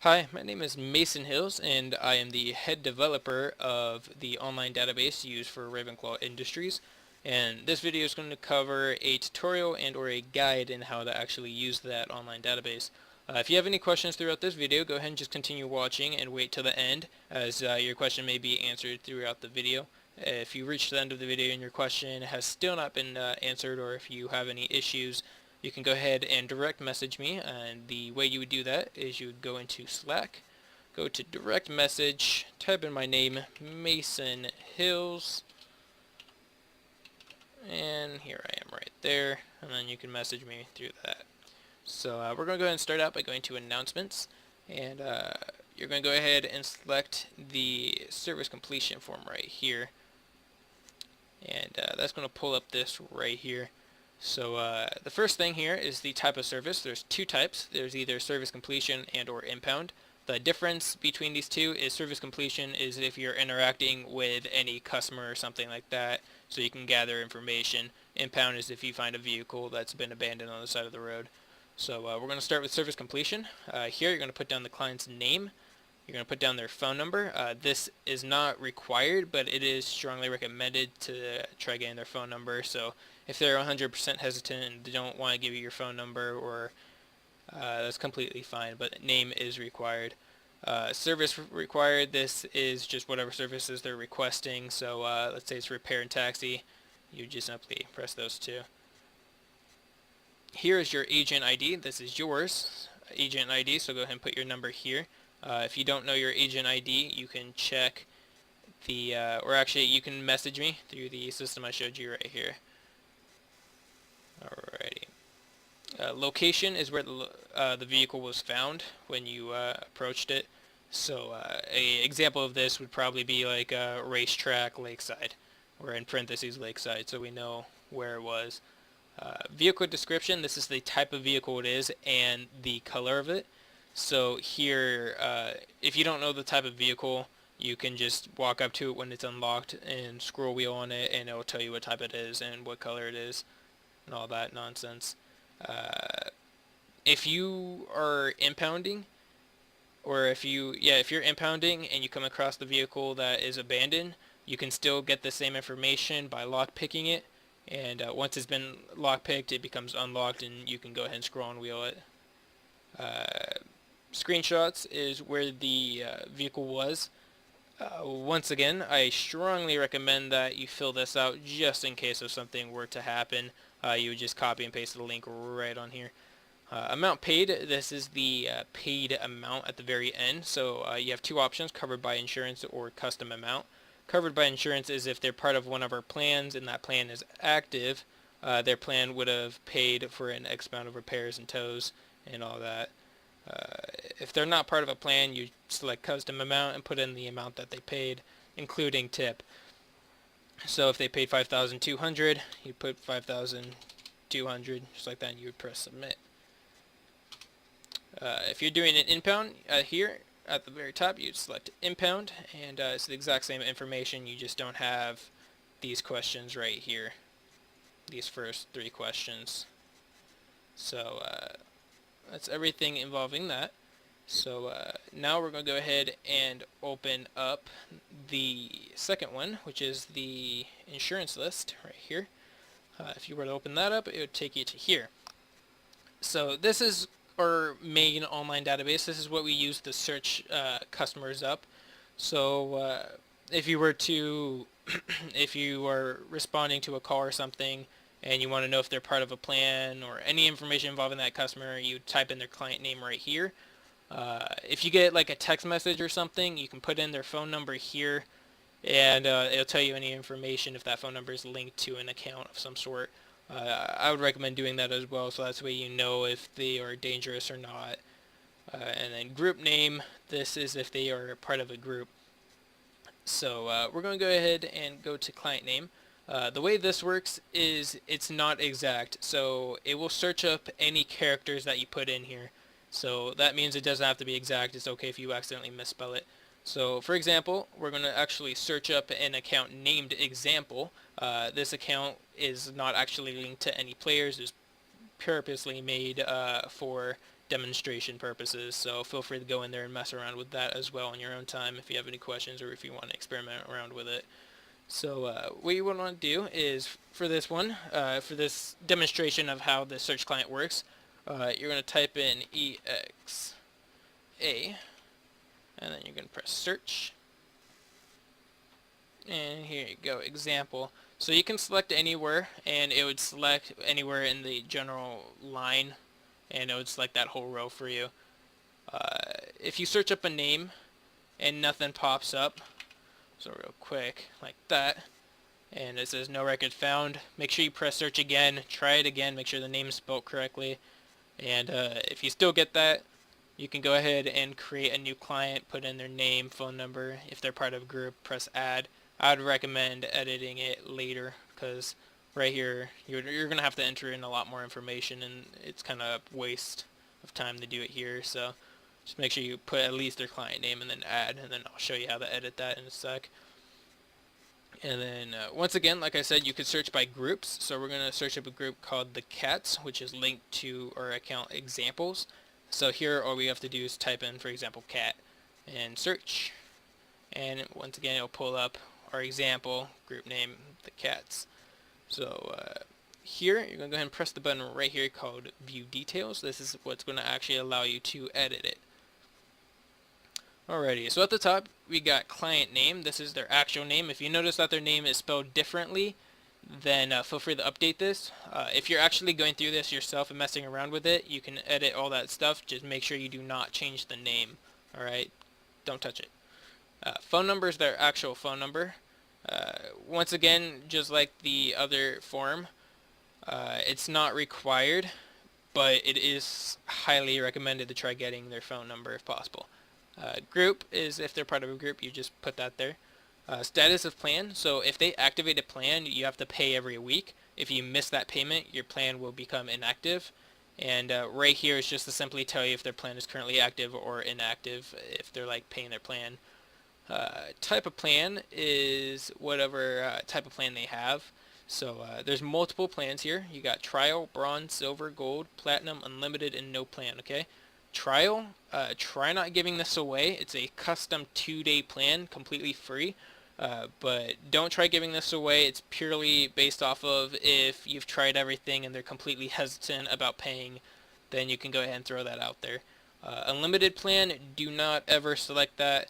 Hi, my name is Mason Hills, and I am the head developer of the online database used for Ravenclaw Industries. And this video is going to cover a tutorial and or a guide in how to actually use that online database. If you have any questions throughout this video, go ahead and just continue watching and wait till the end, as your question may be answered throughout the video. If you reach the end of the video and your question has still not been answered, or if you have any issues, you can go ahead and direct message me, and the way you would do that is you would go into Slack, go to direct message, type in my name, Mason Hills, and here I am right there, and then you can message me through that. So we're going to go ahead and start out by going to announcements, and you're going to go ahead and select the service completion form right here, and that's going to pull up this right here. So the first thing here is the type of service. There's two types. There's either service completion and or impound. The difference between these two is service completion is if you're interacting with any customer or something like that, so you can gather information. Impound is if you find a vehicle that's been abandoned on the side of the road. So we're going to start with service completion. Here you're going to put down the client's name. You're going to put down their phone number. This is not required, but it is strongly recommended to try getting their phone number. So if they're 100% hesitant and they don't want to give you your phone number, or that's completely fine, but name is required. Service required, this is just whatever services they're requesting. So let's say it's repair and taxi. You just simply press those two. Here is your agent ID. This is yours, agent ID, so go ahead and put your number here. If you don't know your agent ID, you can check the, or actually you can message me through the system I showed you right here. Alrighty. Location is where the vehicle was found when you approached it. So a example of this would probably be like a racetrack, lakeside, or in parentheses lakeside, so we know where it was. Vehicle description, this is the type of vehicle it is and the color of it. So here, if you don't know the type of vehicle, you can just walk up to it when it's unlocked and scroll wheel on it, and it will tell you what type it is and what color it is and all that nonsense. If you are impounding, or if you're impounding and you come across the vehicle that is abandoned, you can still get the same information by lockpicking it. And once it's been lockpicked, it becomes unlocked, and you can go ahead and scroll and wheel it. Screenshots is where the vehicle was. Once again, I strongly recommend that you fill this out just in case if something were to happen. You would just copy and paste the link right on here. Amount paid, this is the paid amount at the very end. So you have two options, covered by insurance or custom amount. Covered by insurance is if they're part of one of our plans and that plan is active, their plan would have paid for an X amount of repairs and tows and all that. If they're not part of a plan, you select custom amount and put in the amount that they paid, including tip. So if they paid 5,200, you put 5,200, just like that, and you would press submit. If you're doing an impound, here at the very top, you'd select impound, and it's the exact same information. You just don't have these questions right here, these first three questions. So that's everything involving that. So now we're going to go ahead and open up the second one, which is the insurance list right here. If you were to open that up, it would take you to here. So this is our main online database. This is what we use to search customers up. So if you were to, if you are responding to a call or something, and you want to know if they're part of a plan or any information involving that customer, you type in their client name right here. If you get like a text message or something, you can put in their phone number here, and it'll tell you any information if that phone number is linked to an account of some sort. I would recommend doing that as well, so that's the way you know if they are dangerous or not. And then group name, this is if they are part of a group. So we're going to go ahead and go to client name. The way this works is it's not exact, so it will search up any characters that you put in here. So that means it doesn't have to be exact. It's okay if you accidentally misspell it. So for example, we're going to actually search up an account named example. This account is not actually linked to any players. It's purposely made for demonstration purposes, so feel free to go in there and mess around with that as well on your own time if you have any questions or if you want to experiment around with it. So what you would want to do is, for this one, for this demonstration of how the search client works, you're going to type in EXA, and then you're going to press search. And here you go, example. So you can select anywhere, and it would select anywhere in the general line, and it would select that whole row for you. If you search up a name and nothing pops up, so real quick, like that, and it says no record found, make sure you press search again, try it again, make sure the name is spelled correctly, and if you still get that, you can go ahead and create a new client, put in their name, phone number. If they're part of a group, press add. I would recommend editing it later, because right here you're going to have to enter in a lot more information, and it's kind of a waste of time to do it here. So just make sure you put at least their client name and then add, and then I'll show you how to edit that in a sec. And then once again, like I said, you could search by groups. So we're going to search up a group called the Cats, which is linked to our account examples. So here all we have to do is type in, for example, cat, and search. And once again, it'll pull up our example group name, the Cats. So here, you're going to go ahead and press the button right here called View Details. This is what's going to actually allow you to edit it. Alrighty, so at the top, we got client name. This is their actual name. If you notice that their name is spelled differently, then feel free to update this. If you're actually going through this yourself and messing around with it, you can edit all that stuff. Just make sure you do not change the name. Alright, don't touch it. Phone number is their actual phone number. Once again, just like the other form, it's not required, but it is highly recommended to try getting their phone number if possible. Group is if they're part of a group, you just put that there. Status of plan, so if they activate a plan, you have to pay every week. If you miss that payment, your plan will become inactive. And right here is just to simply tell you if their plan is currently active or inactive, if they're like paying their plan. Type of plan is whatever type of plan they have. So there's multiple plans here. You got trial, bronze, silver, gold, platinum, unlimited, and no plan, okay? Trial, try not giving this away. It's a custom 2-day plan, completely free. But don't try giving this away. It's purely based off of if you've tried everything and they're completely hesitant about paying, then you can go ahead and throw that out there. Unlimited plan, do not ever select that.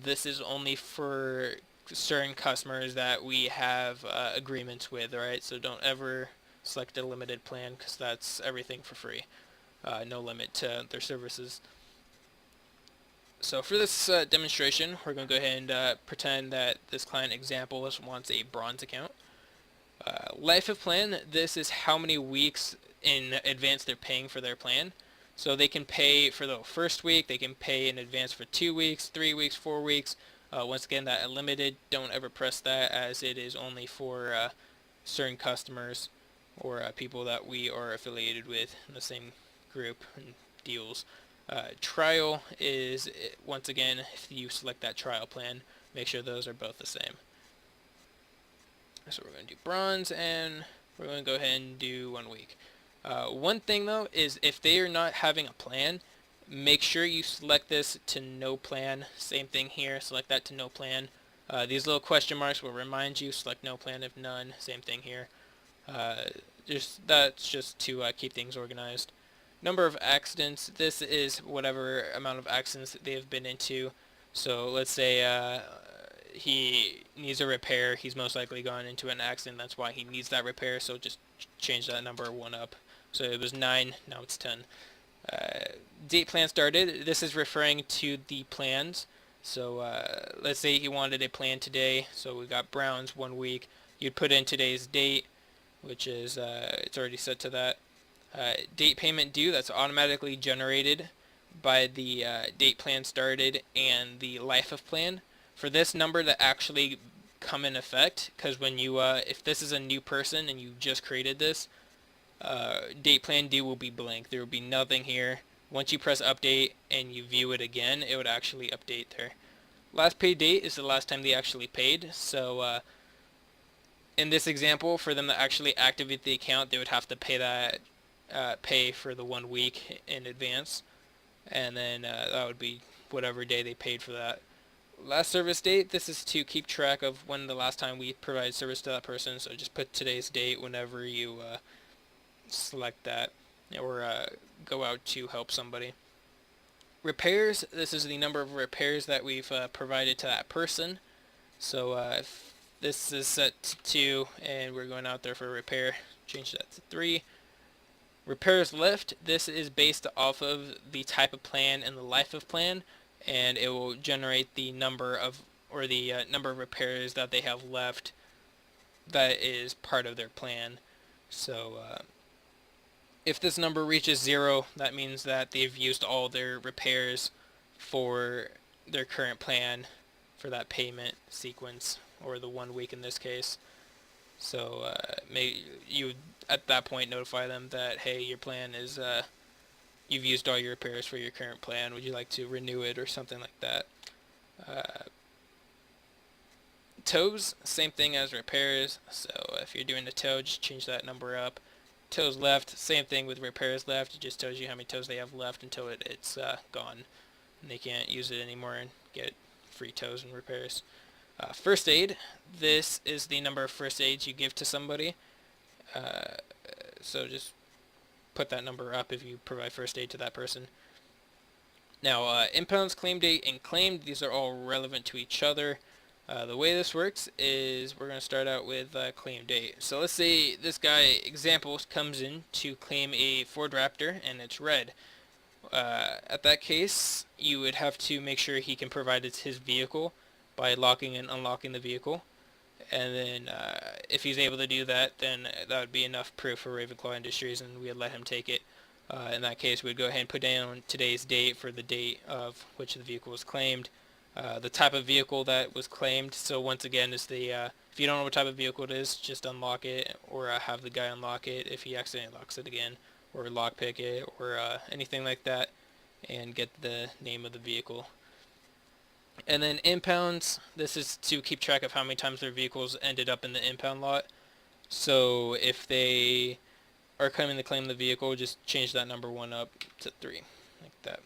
This is only for certain customers that we have agreements with, alright? So don't ever select a limited plan, because that's everything for free. No limit to their services. So for this demonstration, we're going to go ahead and pretend that this client example wants a bronze account. Life of plan, this is how many weeks in advance they're paying for their plan. So they can pay for the first week, they can pay in advance for 2 weeks, 3 weeks, 4 weeks. Once again, that unlimited, don't ever press that, as it is only for certain customers or people that we are affiliated with in the same group and deals. Trial is, once again, if you select that trial plan, make sure those are both the same. So we're going to do bronze, and we're going to go ahead and do 1 week. One thing though is if they are not having a plan, make sure you select this to no plan. Same thing here, select that to no plan. These little question marks will remind you, select no plan if none. Same thing here. That's just to keep things organized. Number of accidents, this is whatever amount of accidents that they have been into. So let's say he needs a repair, he's most likely gone into an accident, that's why he needs that repair, so just change that number 1 up. So it was 9, now it's 10. Date plan started, this is referring to the plans. So let's say he wanted a plan today, so we got Browns 1 week. You'd put in today's date, which is, it's already set to that. Date payment due, that's automatically generated by the date plan started and the life of plan. For this number to actually come in effect, because when you, if this is a new person and you just created this, date plan due will be blank. There will be nothing here. Once you press update and you view it again, it would actually update there. Last paid date is the last time they actually paid, so in this example, for them to actually activate the account, they would have to pay that pay for the 1 week in advance, and then that would be whatever day they paid for that. Last service date, this is to keep track of when the last time we provided service to that person, so just put today's date whenever you select that, or go out to help somebody. Repairs, this is the number of repairs that we've provided to that person. So if this is set to 2 and we're going out there for a repair, change that to 3. Repairs left, this is based off of the type of plan and the life of plan, and it will generate the number of, or the number of repairs that they have left that is part of their plan. So if this number reaches 0, that means that they've used all their repairs for their current plan for that payment sequence, or the 1 week in this case. So you at that point notify them that, hey, your plan is you've used all your repairs for your current plan. Would you like to renew it, or something like that? Tows, same thing as repairs. So if you're doing a tow, just change that number up. Tows left, same thing with repairs left. It just tells you how many tows they have left until it's gone, and they can't use it anymore and get free tows and repairs. First aid, this is the number of first aids you give to somebody. So just put that number up if you provide first aid to that person. Now, impounds, claim date, and claimed, these are all relevant to each other. The way this works is we're going to start out with claim date. So let's say this guy, example, comes in to claim a Ford Raptor and it's red. At that case, you would have to make sure he can provide his vehicle by locking and unlocking the vehicle. And then if he's able to do that, then that would be enough proof for Ravenclaw Industries, and we'd let him take it. In that case, we'd go ahead and put down today's date for the date of which the vehicle was claimed. The type of vehicle that was claimed, so once again, is the if you don't know what type of vehicle it is, just unlock it, or have the guy unlock it if he accidentally locks it again, or lockpick it, or anything like that, and get the name of the vehicle. And then impounds, this is to keep track of how many times their vehicles ended up in the impound lot. So if they are coming to claim the vehicle, just change that number 1 up to 3, like that.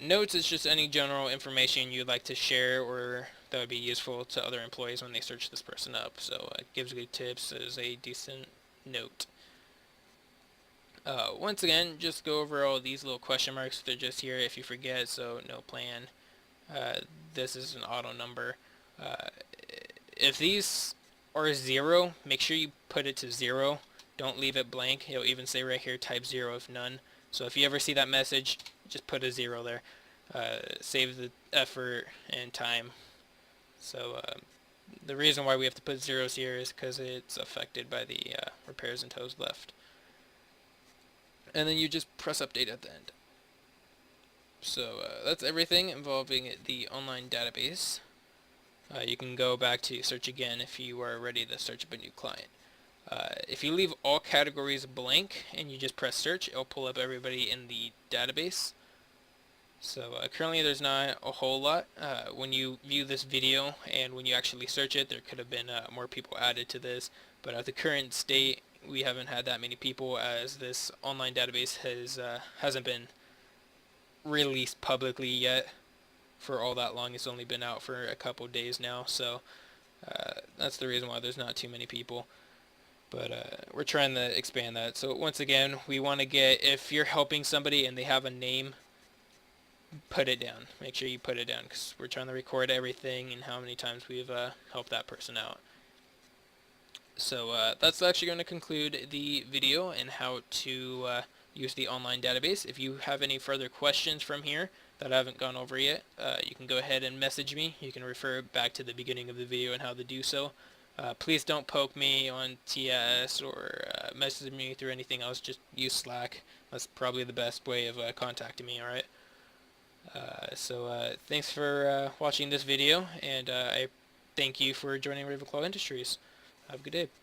Notes is just any general information you'd like to share, or that would be useful to other employees when they search this person up. So gives good tips is a decent note. Once again, just go over all these little question marks. They're just here if you forget, so no plan. This is an auto number. If these are 0, make sure you put it to 0. Don't leave it blank. It'll even say right here, type 0 if none. So if you ever see that message, just put a 0 there. Save the effort and time. So the reason why we have to put zeros here is because it's affected by the repairs and tows left. And then you just press update at the end. So that's everything involving the online database. You can go back to search again if you are ready to search up a new client. If you leave all categories blank and you just press search, it'll pull up everybody in the database. So currently there's not a whole lot. When you view this video and when you actually search it, there could have been more people added to this, but at the current state we haven't had that many people, as this online database hasn't been released publicly yet for all that long. It's only been out for a couple days now, so that's the reason why there's not too many people. But we're trying to expand that. So once again, we want to get, if you're helping somebody and they have a name, put it down. Make sure you put it down, because we're trying to record everything and how many times we've helped that person out. So that's actually going to conclude the video and how to use the online database. If you have any further questions from here that I haven't gone over yet, you can go ahead and message me. You can refer back to the beginning of the video and how to do so. Please don't poke me on TS or message me through anything else. Just use Slack. That's probably the best way of contacting me, alright? So thanks for watching this video, and I thank you for joining Ravenclaw Industries. Have a good day.